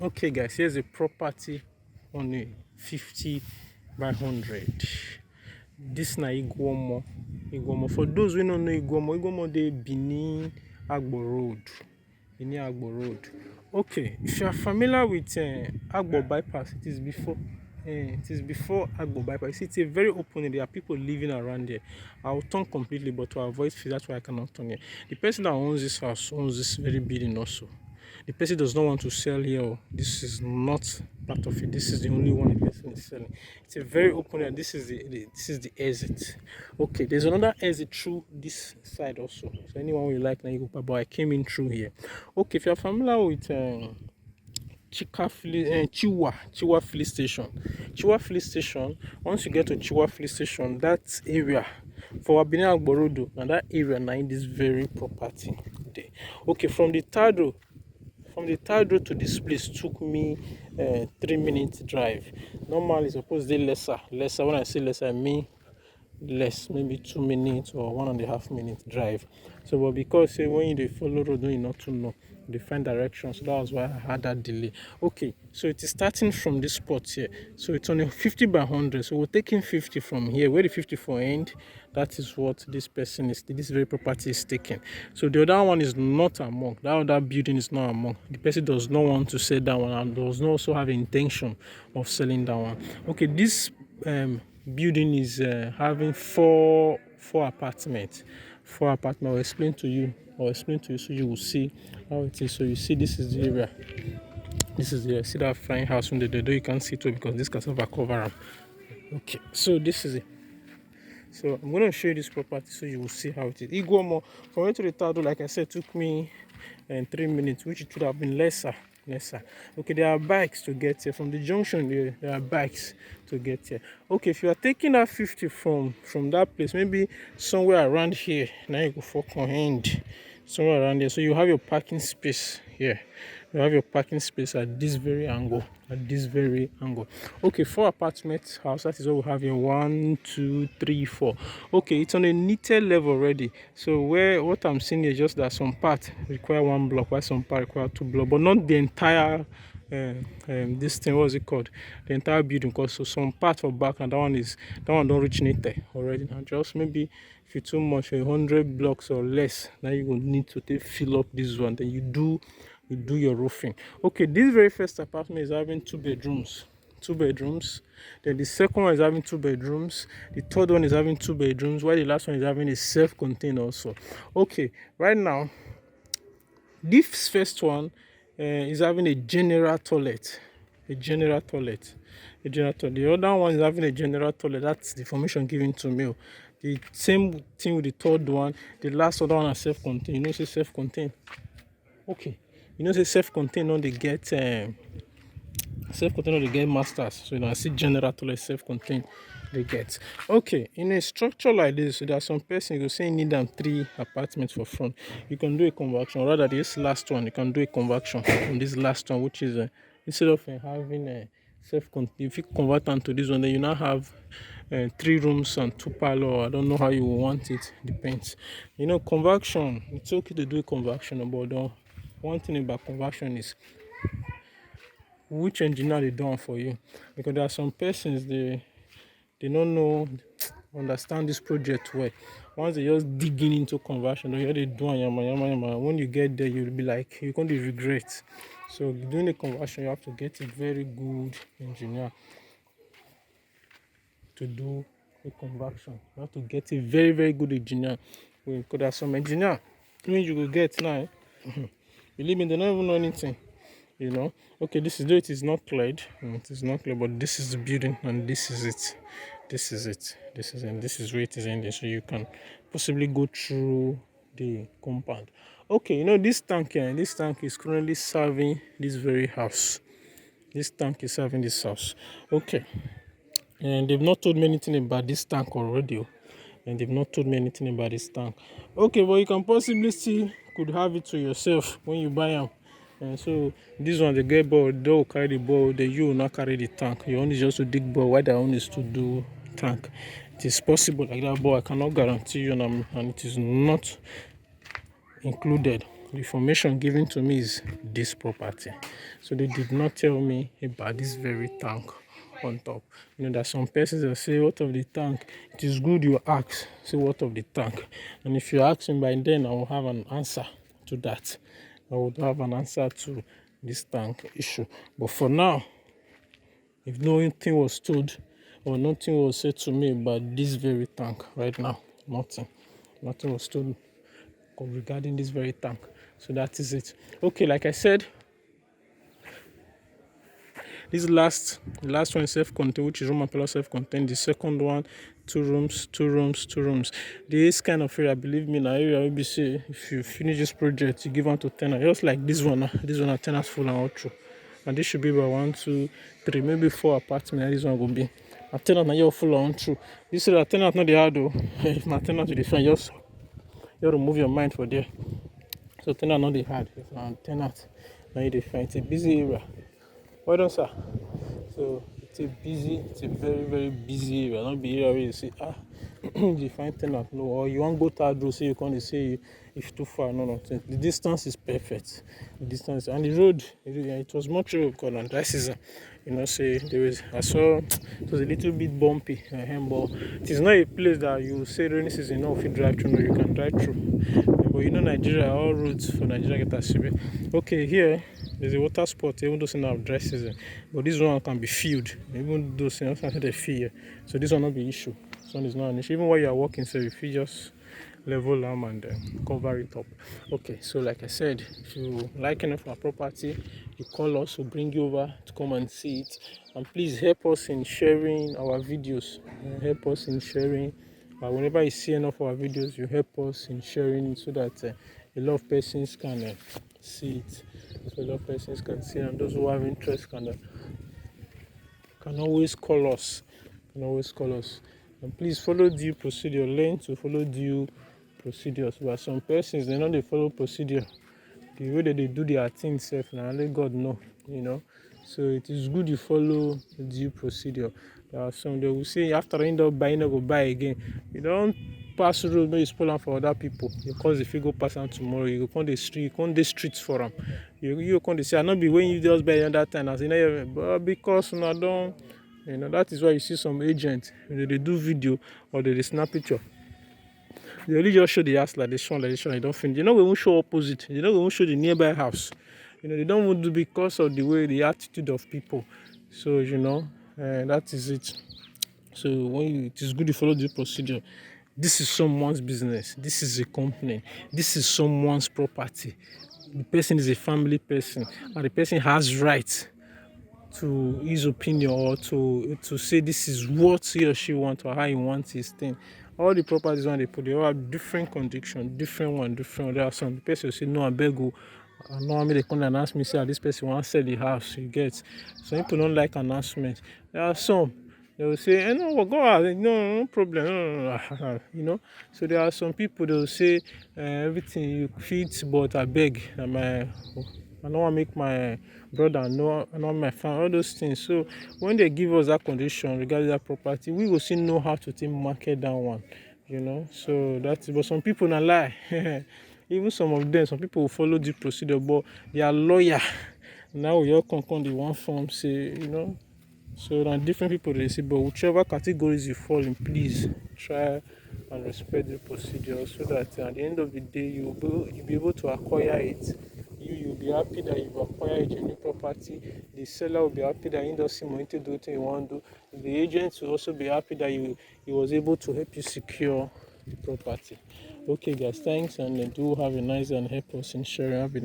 Okay, guys, here's a property on a 50 by 100. This na Iguomo. Iguomo. For those who don't know Iguomo, Iguomo de Benin Agbo Road. Benin Agbo Road. Okay, if you are familiar with Agbo bypass, it is before Agbo bypass. It's a very open area. There are people living around there. I'll turn completely, but to avoid fear, that's why I cannot turn here. The person that owns this house owns this very building also. The person does not want to sell here. This is not part of it. This is the only one the person is selling. It's a very open area. This is the exit. Okay, there's another exit through this side also. So anyone will like now you go, but I came in through here. Okay, if you're familiar with Chiwa Filling Station. Chiwa Filling Station, once you get to Chiwa Filling Station, that area for Benin Agborodo, and that area now in this very property there. Okay, from the third road to this place took me 3 minutes drive. Normally it's supposed to be lesser. When I say lesser, I mean less, maybe 2 minutes or 1.5 minute drive. So but because say when you follow road when you not to know, they find direction, so that was why I had that delay. Okay, so it is starting from this spot here, so it's only 50 by 100, so we're taking 50 from here where the 54 end. That is what this very property is taking. So the other one is not among that other building, is not among. The person does not want to sell that one and does not also have intention of selling that one. Okay, this building is having four apartments. I'll explain to you so you will see how it is. So you see, this is the area. See that flying house under the door. You can't see it because this cassava cover them. Okay, so this is it. So I'm going to show you this property so you will see how it is. Iguomo, from here to the third, like I said, took me 3 minutes, which it would have been lesser. Okay, there are bikes to get here from the junction. There are bikes to get here. Okay, if you are taking that 50 from that place, maybe somewhere around here, now you go for hand somewhere around there. So you have your parking space here. You have your parking space at this very angle. Okay, 4 apartment house. That is what we have here. 1, 2, 3, 4. Okay, it's on a knitted level already. So what I'm seeing is just that some parts require 1 block, while some parts require 2 blocks, but not the entire this thing. What's it called? The entire building. Because so some part for back, and that one don't reach knitted already. And just maybe if it's too much, 100 blocks or less, now you will need to fill up this one. Then you do your roofing. Okay, this very first apartment is having 2 bedrooms. Then the second one is having 2 bedrooms. The third one is having 2 bedrooms, while the last one is having a self-contained also. Okay, right now this first one is having a general toilet. The other one is having a general toilet. That's the information given to me. The same thing with the third one. The last other one is self-contained. You know, say self-contained. Okay, you know, say self-contained on they get self-contained on they get masters. So you know, I see general toilet, self-contained they get. Okay, in a structure like this, so there are some persons who say you need them 3 apartments for front. You can do a conversion. Rather, this last one, you can do a conversion from this last one, which is instead of having a self-contained, if you convert them to this one, then you now have 3 rooms and 2 parlor. I don't know how you want it. Depends. You know, conversion. It's okay to do a conversion, but one thing about conversion is which engineer they done for you, because there are some persons they don't understand this project well. Once they just digging into conversion, they do yama. When you get there, you'll be like, you're going to regret. So doing the conversion, you have to get a very good engineer to do a conversion. You have to get a very, very good engineer. Because there are some engineer when you will get now. Believe me, they don't even know anything. You know, okay, it is not cleared. It is not clear, but this is the building, and this is it. This is where it is ending. So you can possibly go through the compound. Okay, you know, this tank is currently serving this very house. This tank is serving this house. Okay, and they've not told me anything about this tank already. Okay, but you can possibly see, could have it to yourself when you buy them. And so this one, the get ball, they will carry the ball, you will not carry the tank. Your own is just to dig ball, while their own is to do tank. It is possible like that, but I cannot guarantee you, and it is not included the information given to me is this property. So they did not tell me about this very tank on top. You know, there's some persons that say, what of the tank? It is good you ask, say what of the tank? And if you ask me by then, I will have an answer to that. I would have an answer to this tank issue. But for now, if nothing was told or nothing was said to me about this very tank right now, nothing was told regarding this very tank. So that is it. Okay, like I said, this the last one is self-contained, which is room and parlor self-contained. The second one, 2 rooms. This kind of area, believe me, now area will be say if you finish this project, you give one to 10. Just like this one, this one are 10 as full and all true. And this should be about 1, 2, 3, maybe 4 apartments. This one will be. A tenant now you're full on true. This is a tenant not the hard though. If my tenant to defend, just you remove your mind for there. So tenant not the hard. If my tenant now you defend, it's a busy area. Well done, sir. So it's a very, very busy area. Not be area where you say, you find tenant, no, or you want to go third road, so you can't say it's too far. No. The distance is perfect. The distance and the road, it was much because on dry season. You know, say I saw it was a little bit bumpy, but it is not a place that you say rainy season, you know, if you drive through, no, you can drive through. But you know, Nigeria, all roads for Nigeria get as severe. Okay, here there's a water spot, even though it's not dry season, but this one can be filled, even though it's not they fill here. So this one not be issue. This one is not an issue. Even while you are walking, so if you just level them and cover it up. Okay, so like I said, if you like any of our property, you call us, we'll bring you over to come and see it. And please help us in sharing our videos. Help us in sharing. Whenever you see enough of our videos, you help us in sharing it so that a lot of persons can see it. So a lot of persons can see, and those who have interest can always call us. And please follow due procedure. Learn to follow due procedures. But some persons they know they follow procedure. The way that they do their things, self, now only God know, you know. So it is good you follow due procedure. There are some they will say after end up buying, they go buy again. You don't pass road when you spoil them for other people, because if you go pass them tomorrow, you go on the street, on the streets for them. You can't say I not be when you just buy another time. I say no, but because I don't. You know, that is why you see some agents when they do video or they snap picture. They only just show the house like this one, they don't finish. They don't even show opposite. They don't even show the nearby house. You know, they don't want to, because of the way, the attitude of people. So you know, that is it. So it is good to follow the procedure. This is someone's business. This is a company. This is someone's property. The person is a family person, and the person has rights to his opinion, or to say this is what he or she wants or how he wants his thing. All the properties when they put, they all have different conditions, different one. There are some person will say no, I beg you. Normally they come and ask me, say this person wants to sell the house. You get, some people don't like announcement. There are some they will say, no, well, go ahead, no problem, no. You know. So there are some people they will say everything you fit, but I beg, I don't want to make my brother know, I don't want my family, all those things. So when they give us that condition regarding that property, we will still know how to take market that one, you know. So that's, but some people not lie. Even some people will follow the procedure, but they are lawyer. Now we all come the one form say, you know. So there are different people they say, but whichever categories you fall in, please try and respect the procedure, so that at the end of the day you'll be able to acquire it. You'll be happy that you've acquired your new property. The seller will be happy that he does see money to do what you want to do. The agent will also be happy that he was able to help you secure the property. Okay guys, thanks, and do have a nice and help us in sharing.